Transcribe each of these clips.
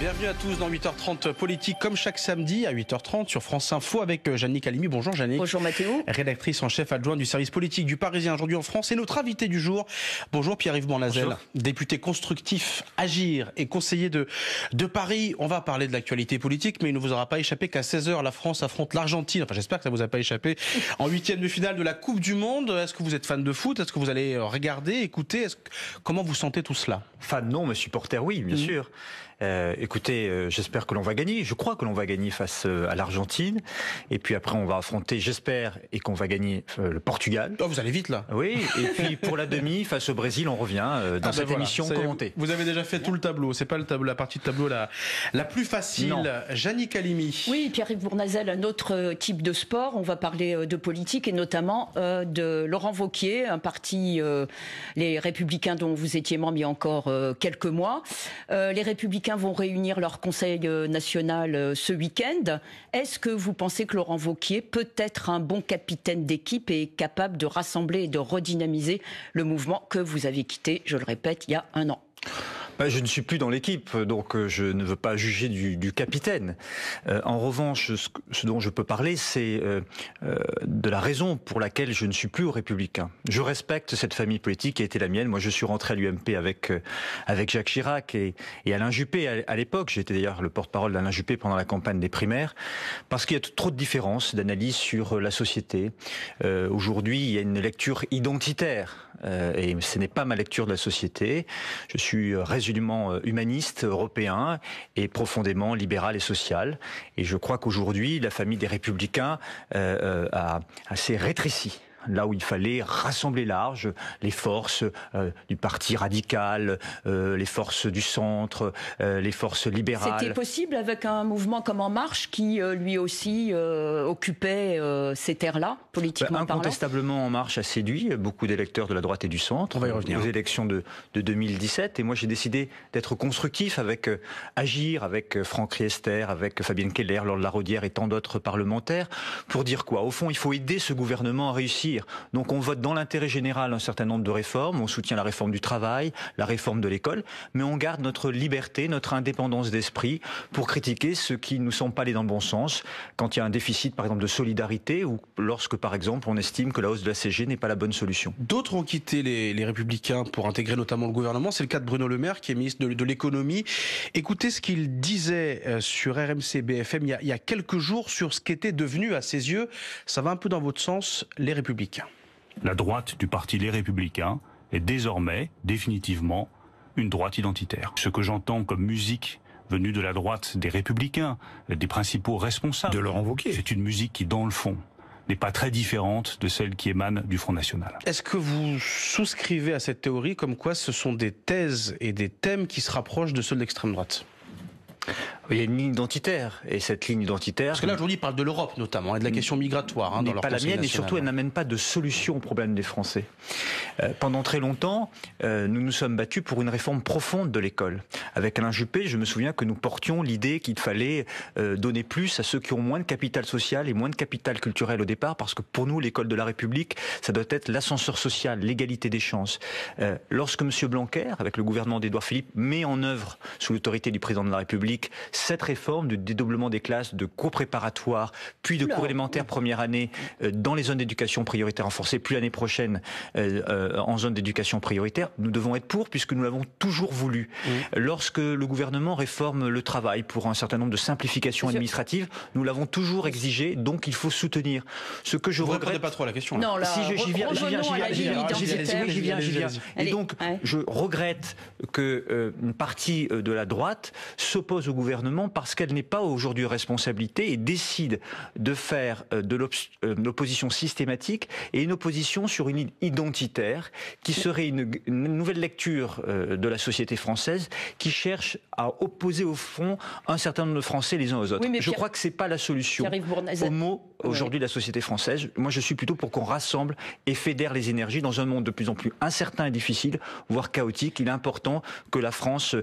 Bienvenue à tous dans 8h30 politique, comme chaque samedi à 8h30 sur France Info avec Jannick Halimi. Bonjour Jannick. Bonjour Mathéo. Rédactrice en chef adjointe du service politique du Parisien aujourd'hui en France. Et notre invité du jour, bonjour Pierre-Yves Bournazel, député constructif, Agir et conseiller de Paris. On va parler de l'actualité politique, mais il ne vous aura pas échappé qu'à 16h, la France affronte l'Argentine. Enfin, j'espère que ça ne vous a pas échappé. En huitième de finale de la Coupe du Monde. Est-ce que vous êtes fan de foot? Est-ce que vous allez regarder, écouter? Comment vous sentez tout cela? Fan non, mais supporter oui, bien sûr. Écoutez, j'espère que l'on va gagner. Je crois que l'on va gagner face à l'Argentine. Et puis après, on va affronter, j'espère, et qu'on va gagner le Portugal. Oh, vous allez vite là. Oui. Et puis pour la demi, face au Brésil, on revient dans cette émission commentée. Vous avez déjà fait tout le tableau. C'est pas la partie de tableau la plus facile. Non. Jannick Halimi. Oui, Pierre-Yves Bournazel, un autre type de sport. On va parler de politique et notamment de Laurent Wauquiez, un parti, les Républicains dont vous étiez membre il y a encore quelques mois. Les Républicains vont réunir leur Conseil national ce week-end. Est-ce que vous pensez que Laurent Wauquiez peut être un bon capitaine d'équipe et capable de rassembler et de redynamiser le mouvement que vous avez quitté, je le répète, il y a un an? Je ne suis plus dans l'équipe, donc je ne veux pas juger du capitaine. En revanche, ce dont je peux parler, c'est de la raison pour laquelle je ne suis plus aux Républicains. Je respecte cette famille politique qui a été la mienne. Moi, je suis rentré à l'UMP avec Jacques Chirac et Alain Juppé à l'époque. J'étais d'ailleurs le porte-parole d'Alain Juppé pendant la campagne des primaires, parce qu'il y a trop de différences d'analyse sur la société. Aujourd'hui, il y a une lecture identitaire, et ce n'est pas ma lecture de la société. Je suis résolument humaniste, européen et profondément libéral et social. Et je crois qu'aujourd'hui, la famille des Républicains s'est rétrécie. Là où il fallait rassembler large les forces du parti radical, les forces du centre, les forces libérales. C'était possible avec un mouvement comme En Marche qui lui aussi occupait ces terres-là, politiquement parlant? Incontestablement, En Marche a séduit beaucoup d'électeurs de la droite et du centre. On va y revenir. Aux élections de 2017. Et moi, j'ai décidé d'être constructif avec Agir, avec Franck Riester, avec Fabienne Keller, Laure Laraudière et tant d'autres parlementaires. Pour dire quoi? Au fond, il faut aider ce gouvernement à réussir. Donc on vote dans l'intérêt général un certain nombre de réformes, on soutient la réforme du travail, la réforme de l'école, mais on garde notre liberté, notre indépendance d'esprit pour critiquer ce qui ne nous semble pas aller dans le bon sens, quand il y a un déficit par exemple de solidarité ou lorsque par exemple on estime que la hausse de la CSG n'est pas la bonne solution. D'autres ont quitté les Républicains pour intégrer notamment le gouvernement, c'est le cas de Bruno Le Maire qui est ministre de l'économie. Écoutez ce qu'il disait sur RMC BFM il y a quelques jours sur ce qu'était devenu à ses yeux, ça va un peu dans votre sens, les Républicains. La droite du parti Les Républicains est désormais, définitivement, une droite identitaire. Ce que j'entends comme musique venue de la droite des Républicains, des principaux responsables de Laurent Wauquiez, c'est une musique qui, dans le fond, n'est pas très différente de celle qui émane du Front National. Est-ce que vous souscrivez à cette théorie comme quoi ce sont des thèses et des thèmes qui se rapprochent de ceux de l'extrême droite? Il y a une ligne identitaire, et cette ligne identitaire... Parce que là, aujourd'hui, il parle de l'Europe, notamment, et de la question migratoire. Dans leur pas la mienne, national. et surtout, elle n'amène pas de solution au problème des Français. Pendant très longtemps, nous nous sommes battus pour une réforme profonde de l'école. Avec Alain Juppé, je me souviens que nous portions l'idée qu'il fallait donner plus à ceux qui ont moins de capital social et moins de capital culturel au départ, parce que pour nous, l'école de la République, ça doit être l'ascenseur social, l'égalité des chances. Lorsque M. Blanquer, avec le gouvernement d'Édouard Philippe, met en œuvre, sous l'autorité du président de la République, cette réforme de dédoublement des classes, de cours préparatoires, puis de cours élémentaires première année dans les zones d'éducation prioritaire renforcée, puis l'année prochaine en zone d'éducation prioritaire, nous devons être pour, puisque nous l'avons toujours voulu. Lorsque le gouvernement réforme le travail pour un certain nombre de simplifications administratives, nous l'avons toujours exigé, donc il faut soutenir. Ce que je regrette... Vous ne répondez pas trop à la question. Là. Non, là, si j'y viens. Et donc, je regrette que une partie de la droite s'oppose au gouvernement parce qu'elle n'est pas aujourd'hui responsabilité et décide de faire de l'opposition systématique et une opposition sur une ligne identitaire qui serait une nouvelle lecture de la société française qui cherche à opposer au fond un certain nombre de Français les uns aux autres. Je crois que c'est pas la solution au mot aujourd'hui de la société française. Moi, je suis plutôt pour qu'on rassemble et fédère les énergies dans un monde de plus en plus incertain et difficile, voire chaotique. Il est important que la France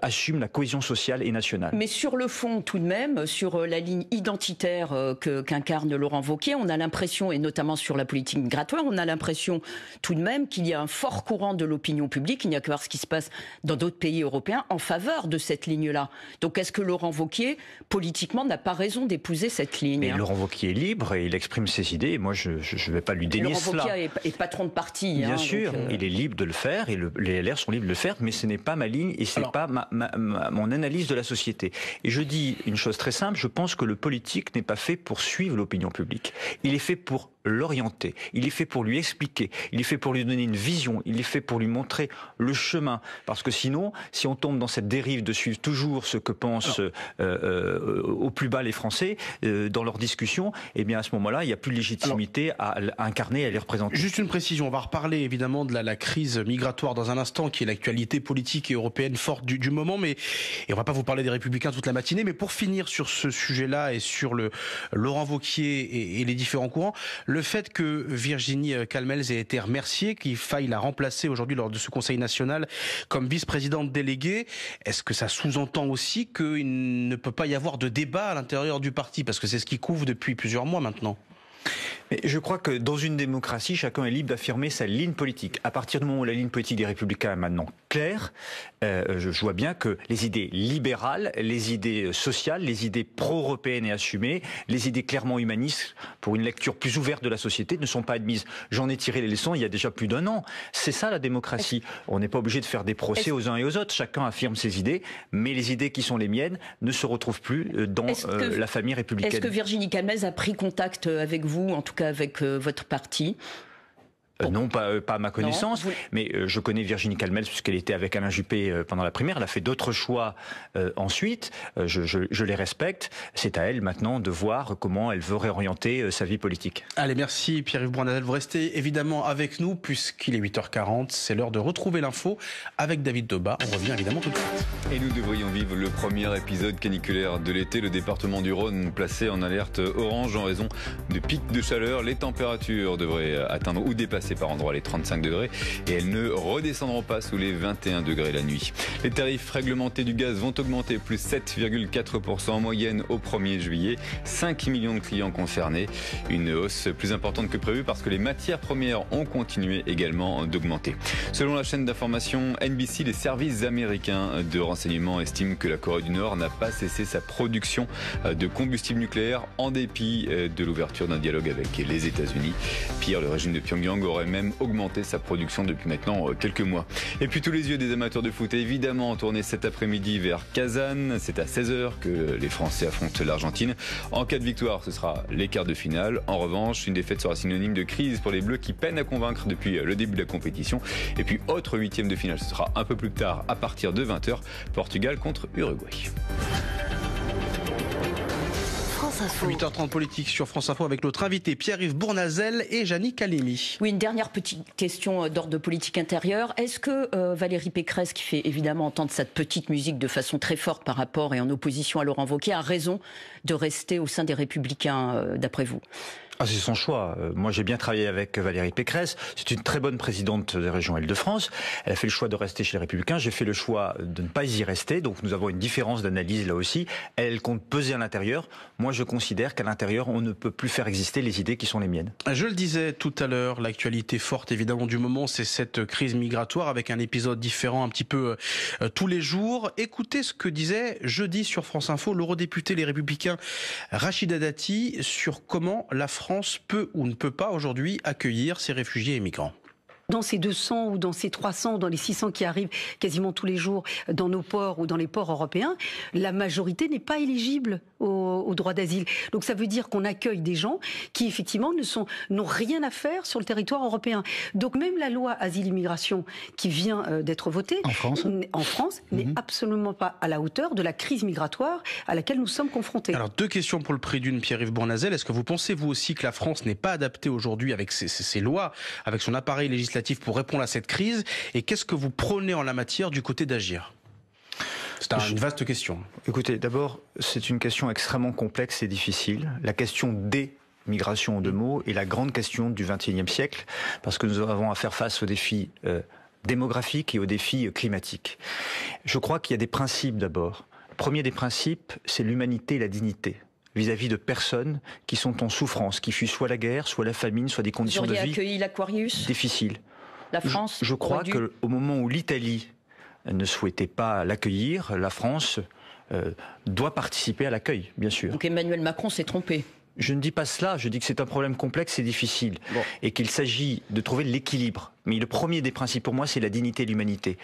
assume la cohésion sociale et nationale. Mais sur le fond, tout de même, sur la ligne identitaire qu'incarne Laurent Wauquiez, on a l'impression, et notamment sur la politique migratoire, on a l'impression tout de même qu'il y a un fort courant de l'opinion publique, il n'y a que voir ce qui se passe dans d'autres pays européens, en faveur de cette ligne-là. Donc est-ce que Laurent Wauquiez, politiquement, n'a pas raison d'épouser cette ligne? Mais Laurent Wauquiez est libre et il exprime ses idées, et moi je ne vais pas lui dénier cela. Laurent Wauquiez est patron de parti. Bien sûr, il est libre de le faire, et les LR sont libres de le faire, mais ce n'est pas ma ligne, et ce n'est pas mon analyse de la société. Et je dis une chose très simple, je pense que le politique n'est pas fait pour suivre l'opinion publique. Il est fait pour l'orienter, il est fait pour lui expliquer, il est fait pour lui donner une vision, il est fait pour lui montrer le chemin. Parce que sinon, si on tombe dans cette dérive de suivre toujours ce que pensent au plus bas les Français dans leurs discussions, eh bien à ce moment-là, il n'y a plus de légitimité à incarner et à les représenter. Juste une précision, on va reparler évidemment de la crise migratoire dans un instant, qui est l'actualité politique et européenne forte du moment, et on va pas vous parler des Républicains toute la matinée, mais pour finir sur ce sujet-là et sur le Laurent Wauquiez et les différents courants, le fait que Virginie Calmels ait été remerciée, qu'il faille la remplacer aujourd'hui lors de ce Conseil national comme vice-présidente déléguée, est-ce que ça sous-entend aussi qu'il ne peut pas y avoir de débat à l'intérieur du parti? Parce que c'est ce qui couvre depuis plusieurs mois maintenant. Mais je crois que dans une démocratie, chacun est libre d'affirmer sa ligne politique. À partir du moment où la ligne politique des Républicains est maintenant claire, je vois bien que les idées libérales, les idées sociales, les idées pro-européennes et assumées, les idées clairement humanistes, pour une lecture plus ouverte de la société, ne sont pas admises. J'en ai tiré les leçons il y a déjà plus d'1 an. C'est ça la démocratie. On n'est pas obligé de faire des procès aux uns et aux autres. Chacun affirme ses idées, mais les idées qui sont les miennes ne se retrouvent plus dans la famille républicaine. Est-ce que Virginie Calmels a pris contact avec vous, en tout cas avec votre parti? Non, pas à ma connaissance, mais je connais Virginie Calmels puisqu'elle était avec Alain Juppé pendant la primaire. Elle a fait d'autres choix ensuite. Je les respecte. C'est à elle maintenant de voir comment elle veut réorienter sa vie politique. Allez, merci Pierre-Yves Bournazel. Vous restez évidemment avec nous puisqu'il est 8h40. C'est l'heure de retrouver l'info avec David Doba. On revient évidemment tout de suite. Et nous devrions vivre le premier épisode caniculaire de l'été. Le département du Rhône placé en alerte orange en raison de pics de chaleur. Les températures devraient atteindre ou dépasser par endroits les 35 degrés et elles ne redescendront pas sous les 21 degrés la nuit. Les tarifs réglementés du gaz vont augmenter plus 7,4% en moyenne au 1er juillet. 5 millions de clients concernés. Une hausse plus importante que prévu parce que les matières premières ont continué également d'augmenter. Selon la chaîne d'information NBC, les services américains de renseignement estiment que la Corée du Nord n'a pas cessé sa production de combustible nucléaire en dépit de l'ouverture d'un dialogue avec les États-Unis. Pire, le régime de Pyongyang aurait même augmenté sa production depuis maintenant quelques mois. Et puis tous les yeux des amateurs de foot évidemment ont tourné cet après-midi vers Kazan. C'est à 16h que les Français affrontent l'Argentine. En cas de victoire, ce sera les quarts de finale. En revanche, une défaite sera synonyme de crise pour les Bleus qui peinent à convaincre depuis le début de la compétition. Et puis autre huitième de finale, ce sera un peu plus tard à partir de 20h. Portugal contre Uruguay. 8h30 politique sur France Info avec notre invité Pierre-Yves Bournazel et Janine Calimi. Oui, une dernière petite question d'ordre de politique intérieure. Est-ce que Valérie Pécresse, qui fait évidemment entendre cette petite musique de façon très forte par rapport et en opposition à Laurent Wauquiez, a raison de rester au sein des Républicains, d'après vous? C'est son choix. Moi, j'ai bien travaillé avec Valérie Pécresse. C'est une très bonne présidente des régions Île-de-France. Elle a fait le choix de rester chez les Républicains. J'ai fait le choix de ne pas y rester. Donc, nous avons une différence d'analyse là aussi. Elle compte peser à l'intérieur. Moi, je considère qu'à l'intérieur, on ne peut plus faire exister les idées qui sont les miennes. Je le disais tout à l'heure, l'actualité forte évidemment du moment, c'est cette crise migratoire avec un épisode différent un petit peu tous les jours. Écoutez ce que disait jeudi sur France Info l'eurodéputé Les Républicains Rachida Dati sur comment la France peut ou ne peut pas aujourd'hui accueillir ces réfugiés et migrants. Dans ces 200 ou dans ces 300, dans les 600 qui arrivent quasiment tous les jours dans nos ports ou dans les ports européens, la majorité n'est pas éligible au droit d'asile. Donc ça veut dire qu'on accueille des gens qui effectivement n'ont rien à faire sur le territoire européen. Donc même la loi asile-immigration qui vient d'être votée en France n'est absolument pas à la hauteur de la crise migratoire à laquelle nous sommes confrontés. Alors deux questions pour le prix d'une, Pierre-Yves Bournazel. Est-ce que vous pensez vous aussi que la France n'est pas adaptée aujourd'hui avec ses lois, avec son appareil législatif pour répondre à cette crise, et qu'est-ce que vous prônez en la matière du côté d'Agir? C'est une vaste question. Écoutez, d'abord, c'est une question extrêmement complexe et difficile. La question des migrations en deux mots est la grande question du XXIe siècle, parce que nous avons à faire face aux défis démographiques et aux défis climatiques. Je crois qu'il y a des principes d'abord Premier des principes, c'est l'humanité et la dignité vis-à-vis de personnes qui sont en souffrance, qui fuient soit la guerre, soit la famine, soit des conditions de vie accueilli l'Aquarius difficiles. La France Je crois qu'au moment où l'Italie ne souhaitait pas l'accueillir, la France doit participer à l'accueil, bien sûr. Donc Emmanuel Macron s'est trompé. Je ne dis pas cela, je dis que c'est un problème complexe et difficile, et qu'il s'agit de trouver l'équilibre. Mais le premier des principes pour moi, c'est la dignité et l'humanité.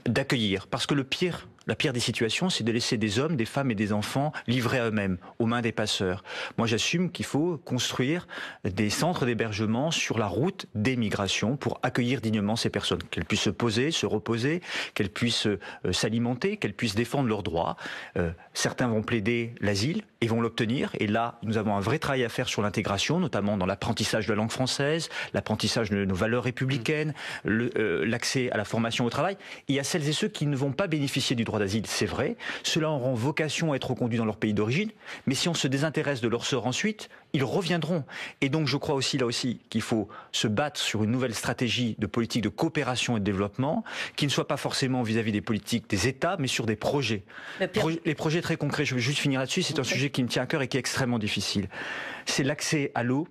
D'accueillir, parce que la pire des situations, c'est de laisser des hommes, des femmes et des enfants livrés à eux-mêmes, aux mains des passeurs. Moi, j'assume qu'il faut construire des centres d'hébergement sur la route des migrations pour accueillir dignement ces personnes, qu'elles puissent se poser, se reposer, qu'elles puissent s'alimenter, qu'elles puissent défendre leurs droits. Certains vont plaider l'asile et vont l'obtenir. Et là, nous avons un vrai travail à faire sur l'intégration, notamment dans l'apprentissage de la langue française, l'apprentissage de nos valeurs républicaines, l'accès à la formation au travail. Et il y a celles et ceux qui ne vont pas bénéficier du droit d'asile, c'est vrai. Ceux-là auront vocation à être reconduits dans leur pays d'origine. Mais si on se désintéresse de leur sort ensuite, ils reviendront. Et donc je crois aussi, là aussi, qu'il faut se battre sur une nouvelle stratégie de politique de coopération et de développement, qui ne soit pas forcément vis-à-vis des politiques des États, mais sur des projets. Les projets très concrets, je vais juste finir là-dessus, c'est un sujet qui me tient à cœur et qui est extrêmement difficile. C'est l'accès à l'eau.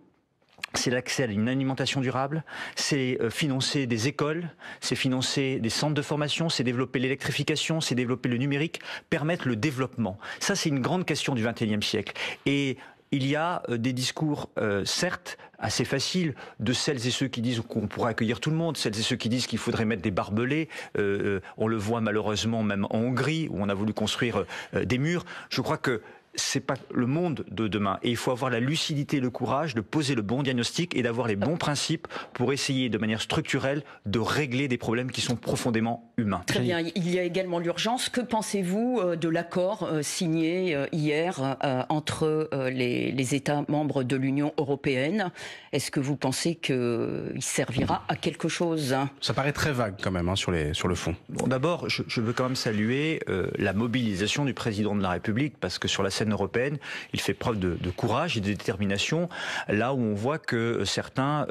C'est l'accès à une alimentation durable, c'est financer des écoles, c'est financer des centres de formation, c'est développer l'électrification, c'est développer le numérique, permettre le développement. Ça, c'est une grande question du XXIe siècle. Et il y a des discours, certes, assez faciles, de celles et ceux qui disent qu'on pourrait accueillir tout le monde, celles et ceux qui disent qu'il faudrait mettre des barbelés. On le voit malheureusement même en Hongrie, où on a voulu construire des murs. Je crois que c'est pas le monde de demain. Et il faut avoir la lucidité et le courage de poser le bon diagnostic et d'avoir les bons principes pour essayer de manière structurelle de régler des problèmes qui sont profondément humains. Très bien. Il y a également l'urgence. Que pensez-vous de l'accord signé hier entre les États membres de l'Union européenne? Est-ce que vous pensez qu'il servira à quelque chose? Ça paraît très vague quand même sur le fond. Bon, d'abord, je veux quand même saluer la mobilisation du président de la République, parce que sur la scène européenne, il fait preuve de courage et de détermination, là où on voit que certains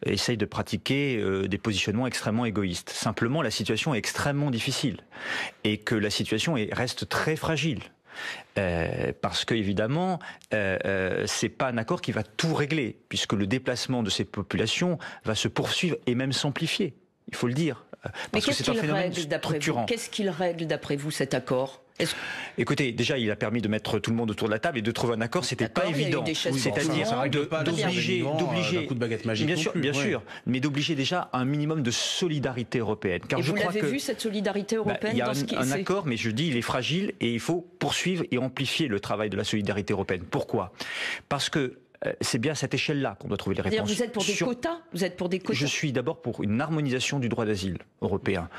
essayent de pratiquer des positionnements extrêmement égoïstes. Simplement, la situation est extrêmement difficile et que la situation reste très fragile. Parce que évidemment, c'est pas un accord qui va tout régler, puisque le déplacement de ces populations va se poursuivre et même s'amplifier. Il faut le dire. Mais qu'est-ce qu'il règle d'après vous? Qu'est-ce qu'il règle d'après vous, cet accord? Écoutez, déjà, il a permis de mettre tout le monde autour de la table et de trouver un accord. C'était pas évident. C'est-à-dire d'obliger, coup de baguette magique. Bien sûr, mais d'obliger déjà un minimum de solidarité européenne. Car vous l'avez vu, cette solidarité européenne? Il y a un accord, mais je dis, il est fragile et il faut poursuivre et amplifier le travail de la solidarité européenne. Pourquoi? Parce que c'est bien à cette échelle-là qu'on doit trouver les réponses. Vous êtes pour des quotas? Vous êtes pour des quotas? Je suis d'abord pour une harmonisation du droit d'asile européen.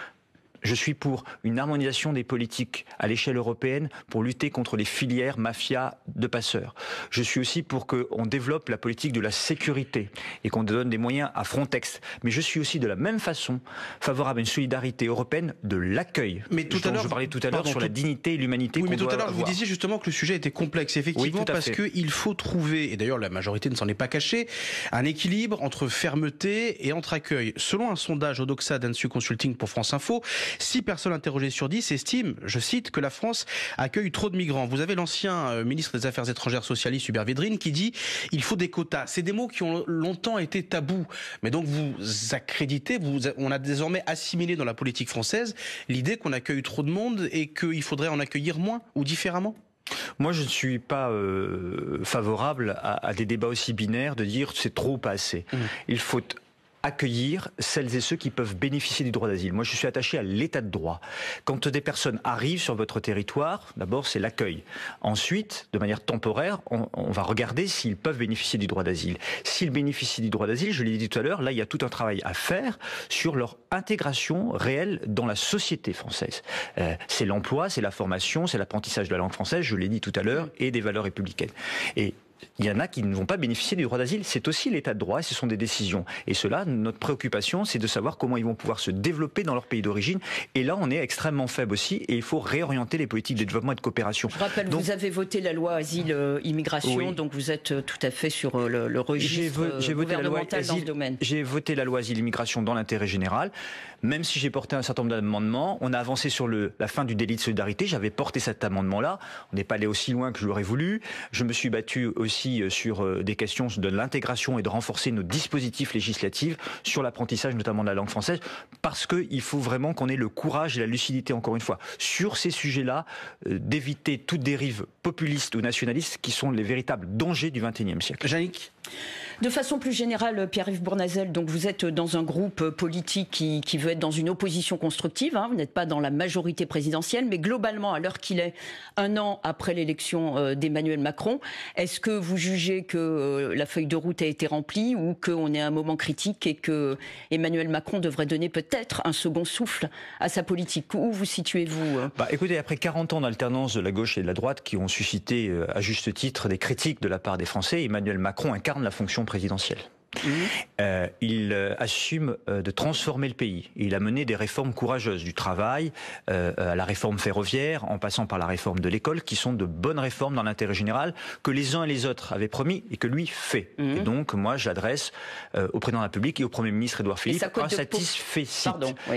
Je suis pour une harmonisation des politiques à l'échelle européenne pour lutter contre les filières mafias de passeurs. Je suis aussi pour qu'on développe la politique de la sécurité et qu'on donne des moyens à Frontex. Mais je suis aussi de la même façon favorable à une solidarité européenne de l'accueil. Mais tout à l'heure, je parlais tout à l'heure sur la dignité et l'humanité. Oui, mais tout à l'heure, vous disiez justement que le sujet était complexe, effectivement, parce qu'il faut trouver, et d'ailleurs la majorité ne s'en est pas cachée, un équilibre entre fermeté et entre accueil. Selon un sondage Odoxa d'Ansu Consulting pour France Info, 6 personnes interrogées sur 10 estiment, je cite, que la France accueille trop de migrants. Vous avez l'ancien ministre des Affaires étrangères socialiste Hubert Védrine qui dit il faut des quotas. C'est des mots qui ont longtemps été tabous. Mais donc vous accréditez, on a désormais assimilé dans la politique française l'idée qu'on accueille trop de monde et qu'il faudrait en accueillir moins ou différemment? Moi, je ne suis pas favorable à des débats aussi binaires de dire c'est trop ou pas assez. Il faut accueillir celles et ceux qui peuvent bénéficier du droit d'asile. Moi, je suis attaché à l'état de droit. Quand des personnes arrivent sur votre territoire, d'abord, c'est l'accueil. Ensuite, de manière temporaire, on va regarder s'ils peuvent bénéficier du droit d'asile. S'ils bénéficient du droit d'asile, je l'ai dit tout à l'heure, là, il y a tout un travail à faire sur leur intégration réelle dans la société française. C'est l'emploi, c'est la formation, c'est l'apprentissage de la langue française, je l'ai dit tout à l'heure, et des valeurs républicaines. Et il y en a qui ne vont pas bénéficier du droit d'asile. C'est aussi l'état de droit et ce sont des décisions. Et cela, notre préoccupation, c'est de savoir comment ils vont pouvoir se développer dans leur pays d'origine. Et là, on est extrêmement faible aussi et il faut réorienter les politiques de développement et de coopération. Je rappelle, vous avez voté la loi asile-immigration, donc vous êtes tout à fait sur le registre gouvernemental dans ce domaine. J'ai voté la loi asile-immigration dans l'intérêt général. Même si j'ai porté un certain nombre d'amendements, on a avancé sur la fin du délit de solidarité. J'avais porté cet amendement-là. On n'est pas allé aussi loin que je l'aurais voulu. Je me suis battu aussi sur des questions de l'intégration et de renforcer nos dispositifs législatifs sur l'apprentissage, notamment de la langue française, parce qu'il faut vraiment qu'on ait le courage et la lucidité, encore une fois, sur ces sujets-là, d'éviter toute dérive populiste ou nationaliste qui sont les véritables dangers du XXIe siècle. Yannick ? De façon plus générale, Pierre-Yves Bournazel, donc vous êtes dans un groupe politique qui veut être dans une opposition constructive, vous n'êtes pas dans la majorité présidentielle, mais globalement, à l'heure qu'il est, 1 an après l'élection d'Emmanuel Macron, est-ce que vous jugez que la feuille de route a été remplie ou qu'on est à un moment critique et que Emmanuel Macron devrait donner peut-être un second souffle à sa politique? Où vous situez-vous Écoutez, après 40 ans d'alternance de la gauche et de la droite qui ont suscité à juste titre des critiques de la part des Français, Emmanuel Macron incarne la fonction présidentielle. Il assume de transformer le pays. Il a mené des réformes courageuses, du travail à la réforme ferroviaire, en passant par la réforme de l'école, qui sont de bonnes réformes dans l'intérêt général, que les uns et les autres avaient promis et que lui fait. Et donc, moi, j'adresse au président de la République et au Premier ministre Édouard Philippe un satisfait.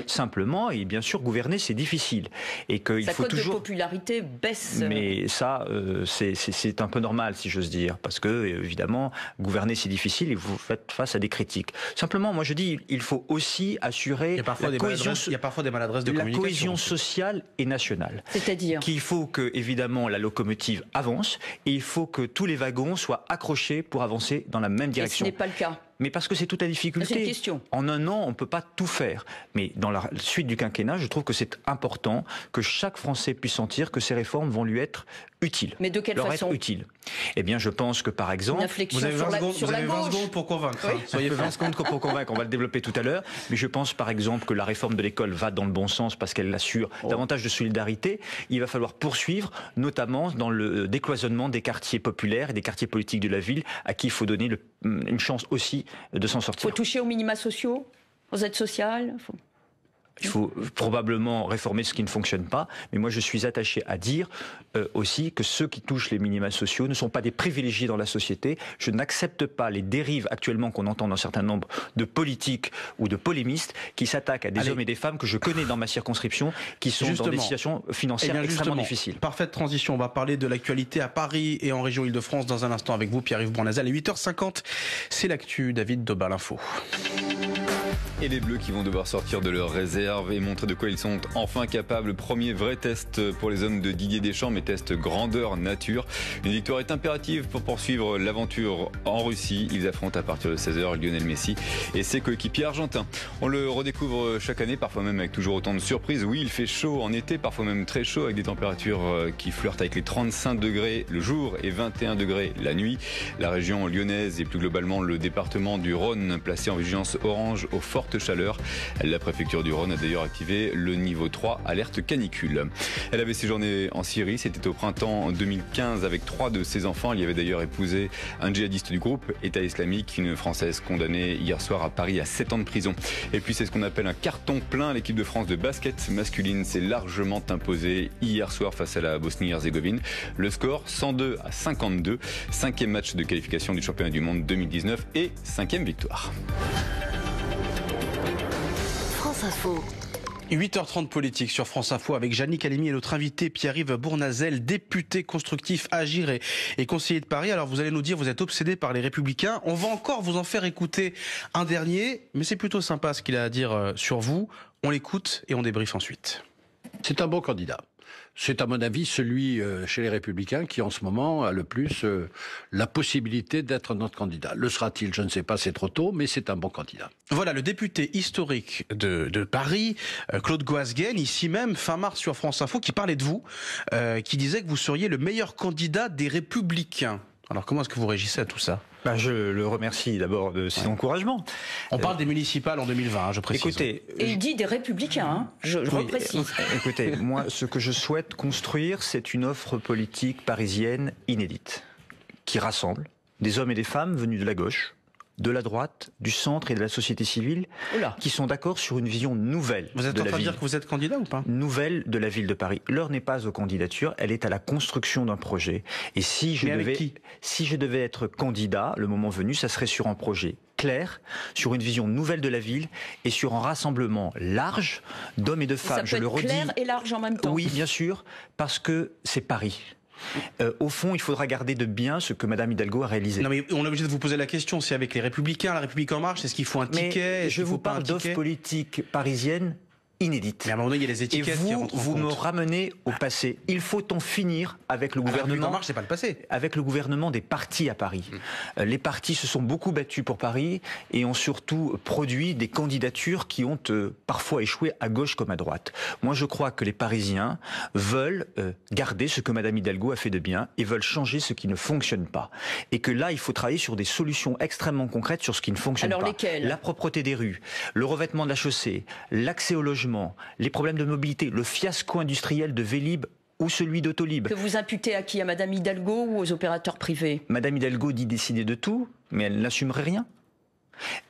Simplement, et bien sûr, gouverner, c'est difficile. Et qu'il faut toujours... de popularité baisse. Mais ça, c'est un peu normal, si j'ose dire, parce que, évidemment, gouverner, c'est difficile et vous faites face à des critiques. Simplement, moi je dis, il faut aussi assurer la cohésion sociale et nationale. C'est-à-dire qu'il faut que, évidemment, la locomotive avance et il faut que tous les wagons soient accrochés pour avancer dans la même direction. Et ce n'est pas le cas. Mais parce que c'est toute la difficulté. C'est une question. En 1 an, on ne peut pas tout faire. Mais dans la suite du quinquennat, je trouve que c'est important que chaque Français puisse sentir que ces réformes vont lui être utiles. Mais de quelle façon utiles. Eh bien, je pense que, par exemple... Vous avez 20 secondes pour convaincre. Oui. Soyez 20 secondes pour convaincre. On va le développer tout à l'heure. Mais je pense, par exemple, que la réforme de l'école va dans le bon sens parce qu'elle assure davantage de solidarité. Il va falloir poursuivre, notamment dans le décloisonnement des quartiers populaires et des quartiers politiques de la ville, à qui il faut donner une chance aussi de s'en sortir. Il faut toucher aux minima sociaux, aux aides sociales. Il faut probablement réformer ce qui ne fonctionne pas, mais moi je suis attaché à dire aussi que ceux qui touchent les minima sociaux ne sont pas des privilégiés dans la société. Je n'accepte pas les dérives actuellement qu'on entend dans un certain nombre de politiques ou de polémistes qui s'attaquent à des hommes et des femmes que je connais dans ma circonscription, qui sont dans des situations financières extrêmement difficiles. Parfaite transition, on va parler de l'actualité à Paris et en région Île-de-France dans un instant avec vous, Pierre-Yves Bournazel. À 8h50, c'est l'actu, David Doba, l'info. Et les Bleus qui vont devoir sortir de leur réserve et montrer de quoi ils sont enfin capables. Premier vrai test pour les hommes de Didier Deschamps, mais test grandeur nature. Une victoire est impérative pour poursuivre l'aventure en Russie. Ils affrontent à partir de 16h Lionel Messi et ses coéquipiers argentins. On le redécouvre chaque année, parfois même avec toujours autant de surprises. Oui, il fait chaud en été, parfois même très chaud, avec des températures qui flirtent avec les 35 degrés le jour et 21 degrés la nuit. La région lyonnaise et plus globalement le département du Rhône placé en vigilance orange aux fortes chaleur. La préfecture du Rhône a d'ailleurs activé le niveau 3, alerte canicule. Elle avait séjourné en Syrie, c'était au printemps 2015 avec 3 de ses enfants. Elle y avait d'ailleurs épousé un djihadiste du groupe État islamique, une Française condamnée hier soir à Paris à 7 ans de prison. Et puis c'est ce qu'on appelle un carton plein. L'équipe de France de basket masculine s'est largement imposée hier soir face à la Bosnie-Herzégovine. Le score 102-52, 5e match de qualification du championnat du monde 2019 et 5e victoire. France Info. 8h30 politique sur France Info avec Yannick Halimi et notre invité Pierre-Yves Bournazel, député constructif Agir et conseiller de Paris. Alors vous allez nous dire, vous êtes obsédé par les Républicains. On va encore vous en faire écouter un dernier, mais c'est plutôt sympa ce qu'il a à dire sur vous. On l'écoute et on débriefe ensuite. C'est un bon candidat. C'est à mon avis celui chez les Républicains qui en ce moment a le plus la possibilité d'être notre candidat. Le sera-t-il? Je ne sais pas, c'est trop tôt, mais c'est un bon candidat. Voilà le député historique de Paris, Claude Goasguen, ici même, fin mars sur France Info, qui parlait de vous, qui disait que vous seriez le meilleur candidat des Républicains. Alors comment est-ce que vous réagissez à tout ça ? Je le remercie d'abord de ses encouragements. On parle des municipales en 2020, je précise. Écoutez, et il dit des Républicains, je reprécise. Écoutez, moi, ce que je souhaite construire, c'est une offre politique parisienne inédite, qui rassemble des hommes et des femmes venus de la gauche, de la droite, du centre et de la société civile, qui sont d'accord sur une vision nouvelle. Vous êtes en train de dire que vous êtes candidat ou pas? Nouvelle de la ville de Paris. L'heure n'est pas aux candidatures, elle est à la construction d'un projet. Et si je devais être candidat, le moment venu, ça serait sur un projet clair, sur une vision nouvelle de la ville et sur un rassemblement large d'hommes et de femmes. Ça peut être clair et large en même temps. Oui, bien sûr, parce que c'est Paris. Au fond, il faudra garder de bien ce que Mme Hidalgo a réalisé. Non, mais on est obligé de vous poser la question. C'est avec les Républicains, la République En Marche, est-ce qu'il faut un ticket? Je vous parle d'offres politiques parisiennes inédites. Mais à un moment donné, il y a les étiquettes qui rentrent en compte. Vous me ramenez au passé. Il faut en finir avec le gouvernement. La République En Marche, c'est pas le passé. Avec le gouvernement des partis à Paris. Les partis se sont beaucoup battus pour Paris et ont surtout produit des candidatures qui ont parfois échoué à gauche comme à droite. Moi, je crois que les Parisiens veulent garder ce que Mme Hidalgo a fait de bien et veulent changer ce qui ne fonctionne pas. Et que là, il faut travailler sur des solutions extrêmement concrètes sur ce qui ne fonctionne pas. Alors lesquelles? La propreté des rues, le revêtement de la chaussée, l'accès au logement, les problèmes de mobilité, le fiasco industriel de Vélib ou celui d'Autolib. Que vous imputez à qui? À Madame Hidalgo ou aux opérateurs privés? Madame Hidalgo dit décider de tout, mais elle n'assumerait rien.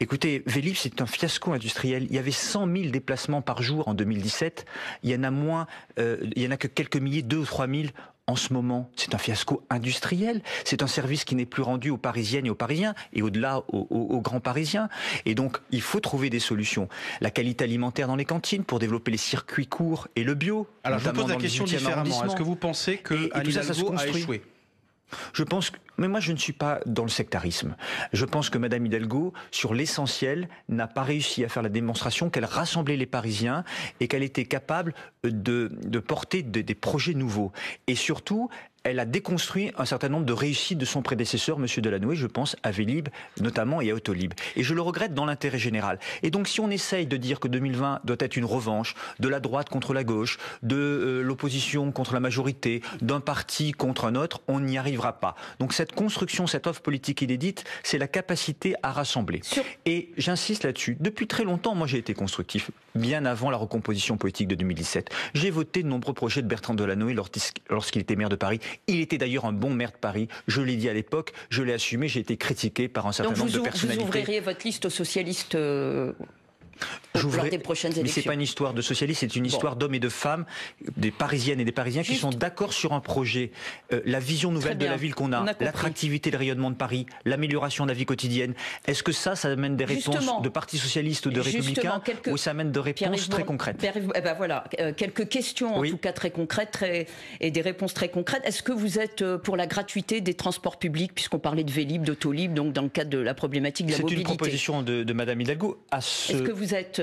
Écoutez, Vélib, c'est un fiasco industriel. Il y avait 100 000 déplacements par jour en 2017. Il y en a que quelques milliers, 2 ou 3 000 en ce moment. C'est un fiasco industriel. C'est un service qui n'est plus rendu aux Parisiennes et aux Parisiens, et au-delà aux grands Parisiens. Et donc, il faut trouver des solutions. La qualité alimentaire dans les cantines pour développer les circuits courts et le bio. Alors, je vous pose la question différemment. Est-ce que vous pensez que Anne Hidalgo a échoué? Je pense que, mais moi je ne suis pas dans le sectarisme. Je pense que Mme Hidalgo, sur l'essentiel, n'a pas réussi à faire la démonstration qu'elle rassemblait les Parisiens et qu'elle était capable de porter des projets nouveaux. Et surtout, elle a déconstruit un certain nombre de réussites de son prédécesseur, M. Delanoë, je pense à Vélib notamment et à Autolib. Et je le regrette dans l'intérêt général. Et donc si on essaye de dire que 2020 doit être une revanche de la droite contre la gauche, de l'opposition contre la majorité, d'un parti contre un autre, on n'y arrivera pas. Donc cette construction, cette offre politique inédite, c'est la capacité à rassembler. Et j'insiste là-dessus. Depuis très longtemps, moi j'ai été constructif, bien avant la recomposition politique de 2017. J'ai voté de nombreux projets de Bertrand Delanoë lorsqu'il était maire de Paris. Il était d'ailleurs un bon maire de Paris. Je l'ai dit à l'époque, je l'ai assumé, j'ai été critiqué par un certain nombre de personnalités. Vous ouvririez votre liste aux socialistes lors des prochaines élections. Mais c'est pas une histoire de socialistes, c'est une histoire d'hommes et de femmes, des Parisiennes et des Parisiens qui sont d'accord sur un projet. La vision nouvelle de la ville qu'on a, l'attractivité, le rayonnement de Paris, l'amélioration de la vie quotidienne. Est-ce que ça amène des réponses de partis socialistes ou de républicains, ou ça amène de réponses très concrètes? Voilà, quelques questions en tout cas très concrètes et des réponses très concrètes. Est-ce que vous êtes pour la gratuité des transports publics, puisqu'on parlait de Vélib, d'Autolib, donc dans le cadre de la problématique de la mobilité? C'est une proposition de Mme Hidalgo. Est-ce que vous êtes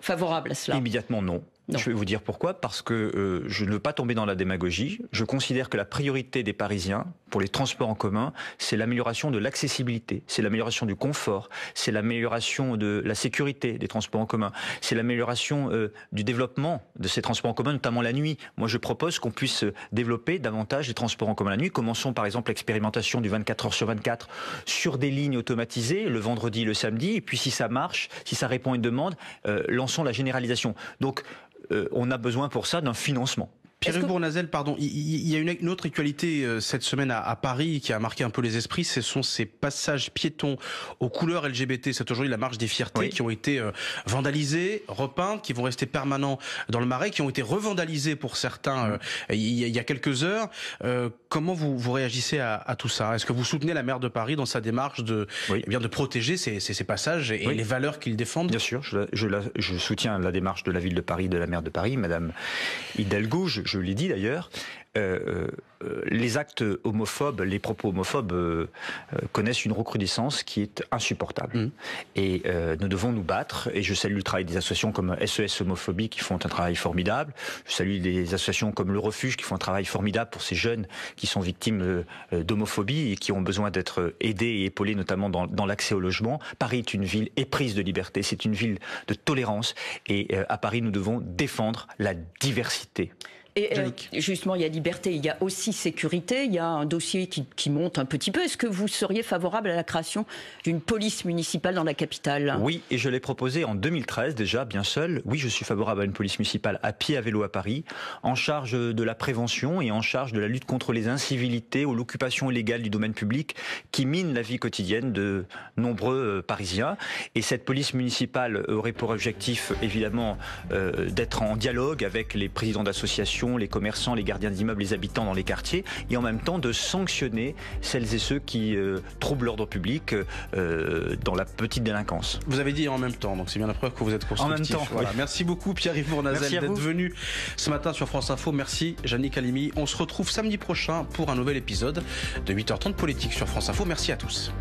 favorable à cela? Immédiatement non. Je vais vous dire pourquoi. Parce que je ne veux pas tomber dans la démagogie. Je considère que la priorité des Parisiens pour les transports en commun, c'est l'amélioration de l'accessibilité, c'est l'amélioration du confort, c'est l'amélioration de la sécurité des transports en commun, c'est l'amélioration du développement de ces transports en commun, notamment la nuit. Moi, je propose qu'on puisse développer davantage les transports en commun la nuit. Commençons par exemple l'expérimentation du 24 heures sur 24 sur des lignes automatisées, le vendredi, le samedi, et puis si ça marche, si ça répond à une demande, lançons la généralisation. Donc, on a besoin pour ça d'un financement. Pierre-Yves Bournazel, pardon, il y a une autre actualité cette semaine à Paris qui a marqué un peu les esprits, ce sont ces passages piétons aux couleurs LGBT, c'est aujourd'hui la marche des fiertés, qui ont été vandalisés, repeintes, qui vont rester permanents dans le Marais, qui ont été revandalisés pour certains il y a quelques heures. Comment vous réagissez à tout ça? Est-ce que vous soutenez la maire de Paris dans sa démarche de protéger ces passages et les valeurs qu'ils défendent? Bien sûr, je soutiens la démarche de la ville de Paris, de la maire de Paris, Madame Hidalgo. Je l'ai dit d'ailleurs, les actes homophobes, les propos homophobes connaissent une recrudescence qui est insupportable. Et nous devons nous battre, et je salue le travail des associations comme SES Homophobie qui font un travail formidable. Je salue des associations comme Le Refuge qui font un travail formidable pour ces jeunes qui sont victimes d'homophobie et qui ont besoin d'être aidés et épaulés, notamment dans l'accès au logement. Paris est une ville éprise de liberté, c'est une ville de tolérance, et à Paris nous devons défendre la diversité. Et justement, il y a liberté, il y a aussi sécurité, il y a un dossier qui monte un petit peu. Est-ce que vous seriez favorable à la création d'une police municipale dans la capitale? Oui, et je l'ai proposé en 2013 déjà, bien seul. Oui, je suis favorable à une police municipale à pied, à vélo à Paris, en charge de la prévention et en charge de la lutte contre les incivilités ou l'occupation illégale du domaine public qui mine la vie quotidienne de nombreux Parisiens. Et cette police municipale aurait pour objectif, évidemment, d'être en dialogue avec les présidents d'associations, les commerçants, les gardiens d'immeubles, les habitants dans les quartiers, et en même temps de sanctionner celles et ceux qui troublent l'ordre public dans la petite délinquance. Vous avez dit en même temps, donc c'est bien la preuve que vous êtes constructif. En même temps, voilà. oui. Merci beaucoup Pierre-Yves Bournazel d'être venu ce matin sur France Info. Merci Yannick Halimi. On se retrouve samedi prochain pour un nouvel épisode de 8h30 politique sur France Info. Merci à tous.